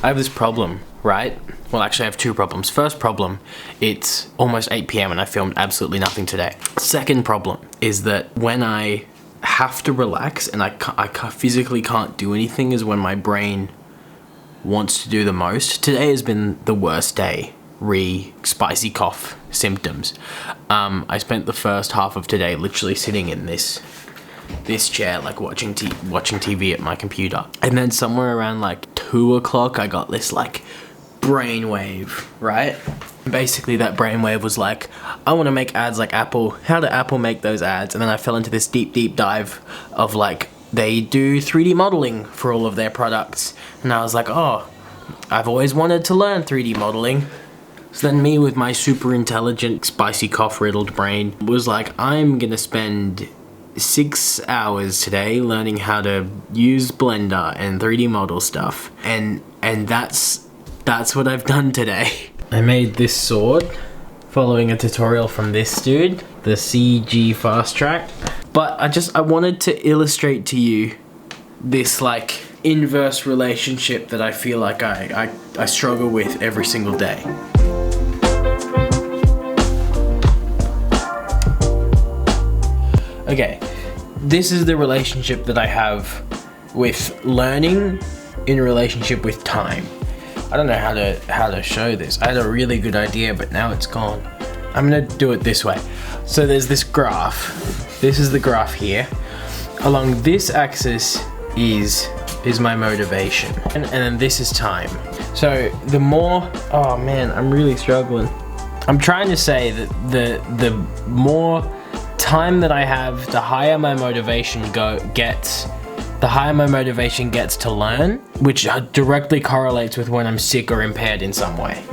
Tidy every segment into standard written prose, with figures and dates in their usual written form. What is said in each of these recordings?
I have this problem, right? Well, actually I have two problems. First problem, it's almost 8 p.m. and I filmed absolutely nothing today. Second problem is that when I have to relax and I physically can't do anything is when my brain wants to do the most. Today has been the worst day, spicy cough symptoms. I spent the first half of today literally sitting in this chair, like watching TV at my computer. And then somewhere around like 2 o'clock, I got this like brainwave, right? Basically that brainwave was like, I want to make ads like Apple. How did Apple make those ads? And then I fell into this deep dive of like, they do 3D modeling for all of their products. And I was like, oh, I've always wanted to learn 3D modeling. So then me with my super intelligent, spicy cough riddled brain was like, I'm gonna spend 6 hours today learning how to use Blender and 3D model stuff. And that's what I've done today. I made this sword following a tutorial from this dude, the CG Fast Track. But I wanted to illustrate to you this like inverse relationship that I feel like I struggle with every single day. Okay, this is the relationship that I have with learning in relationship with time. I don't know how to show this. I had a really good idea, but now it's gone. I'm gonna do it this way. So there's this graph. This is the graph here. Along this axis is my motivation, and then this is time. So the more, oh man, I'm really struggling. I'm trying to say that the more time that I have, the higher my motivation gets. The higher my motivation gets to learn, which directly correlates with when I'm sick or impaired in some way.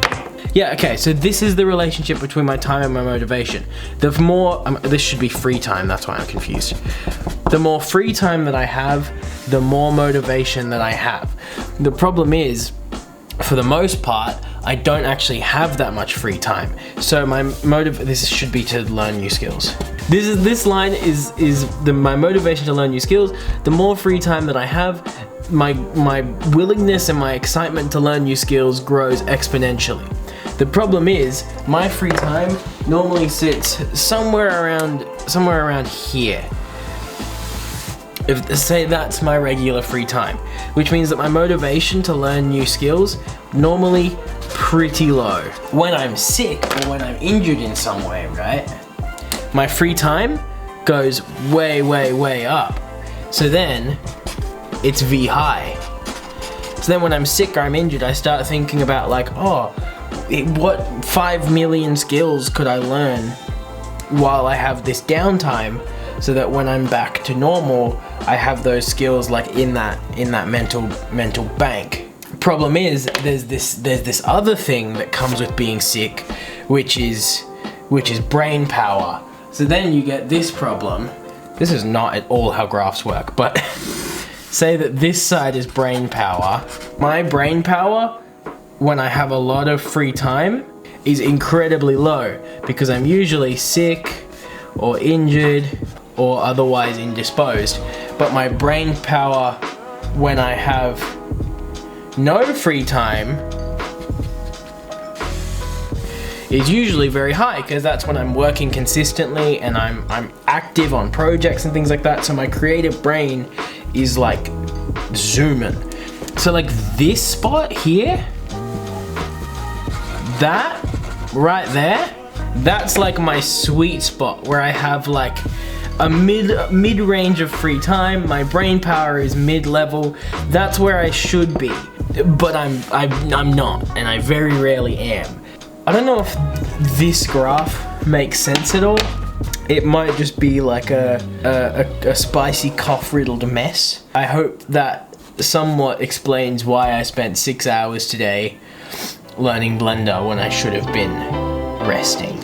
Yeah, okay, so this is the relationship between my time and my motivation. The more, this should be free time, that's why I'm confused. The more free time that I have, the more motivation that I have. The problem is, for the most part, I don't actually have that much free time. So my this should be to learn new skills. This line is my motivation to learn new skills. The more free time that I have, my willingness and my excitement to learn new skills grows exponentially. The problem is, my free time normally sits somewhere around here. Say that's my regular free time, which means that my motivation to learn new skills normally pretty low. When I'm sick or when I'm injured in some way, right? My free time goes way up. So then it's V high. So then when I'm sick or I'm injured, I start thinking about like, oh, what 5 million skills could I learn while I have this downtime, so that when I'm back to normal, I have those skills like in that mental bank. Problem is, there's this other thing that comes with being sick, which is brain power. So then you get this problem. This is not at all how graphs work, but say that this side is brain power. My brain power, when I have a lot of free time, is incredibly low because I'm usually sick or injured or otherwise indisposed. But my brain power when I have no free time is usually very high, because that's when I'm working consistently and I'm active on projects and things like that. So my creative brain is like zooming. So like this spot here, that right there, that's like my sweet spot where I have like a mid-range of free time. My brain power is mid-level. That's where I should be, but I'm not, and I very rarely am. I don't know if this graph makes sense at all. It might just be like a spicy cough-riddled mess. I hope that somewhat explains why I spent 6 hours today learning Blender when I should have been resting.